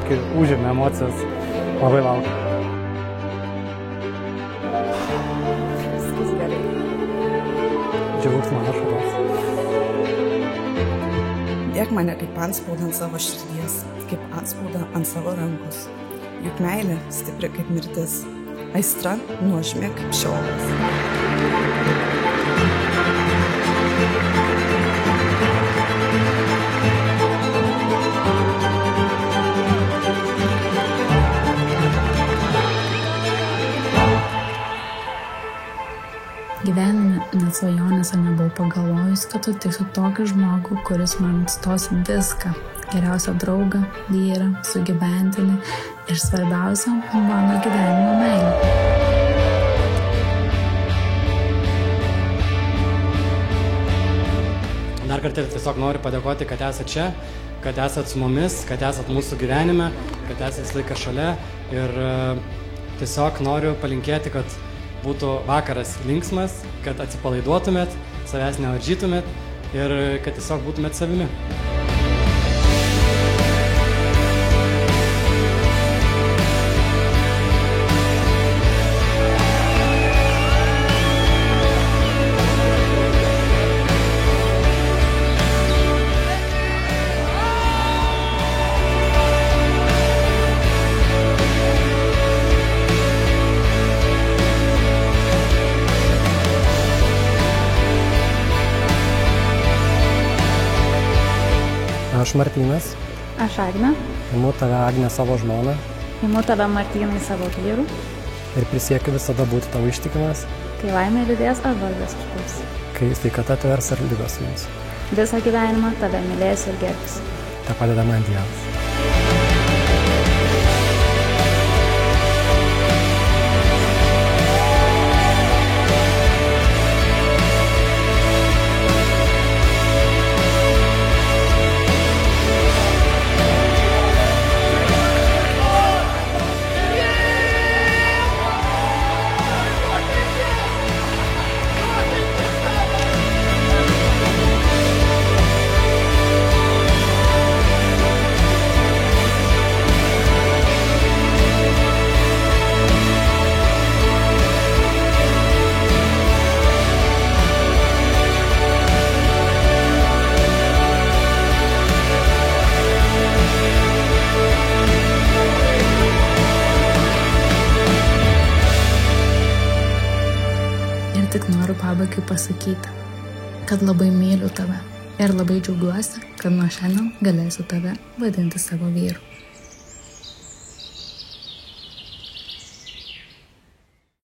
biškį užėmė emocijas. Labai laukiu. Viskas gerai. Džiaugsmą ašaros. Dėk mane kaip antspaudą ant savo širdies, kaip antspaudą ant savo rankos. Juk meilė stipri kaip mirtis, aistra nuožmi kaip šiolas. Gyvenime net svajonėse nebuvau pagalvojus, kad sutiksiu tokį žmogų, kuris man stos viską. Geriausią draugą, vyrą, sugyventinį ir svarbiausia, mano gyvenimo meilę. Dar kartą tiesiog noriu padėkoti, kad esate čia, kad esate su mumis, kad esate mūsų gyvenime, kad esate visą laiką šalia ir tiesiog noriu palinkėti, kad būtų vakaras linksmas, kad atsipalaiduotumėt, savęs nevaržytumėt ir kad tiesiog būtumėt savimi. Aš Martynas. Aš Agnė. Imu tave, Agnė, savo žmoną. Imu tave, Martynai, savo vyrų. Ir prisiekiu visada būti tavo ištikimas. Kai laimė lydės ar vargas užpuls. Kai sveikata atvers ar ligos jums. Visą gyvenimą tave mylėsiu ir gerbsiu. Te padeda man Dievas. Tik noriu pabaigai pasakyti, kad labai myliu tave ir labai džiaugiuosi, kad nuo šiandien galėsiu tave vadinti savo vyru.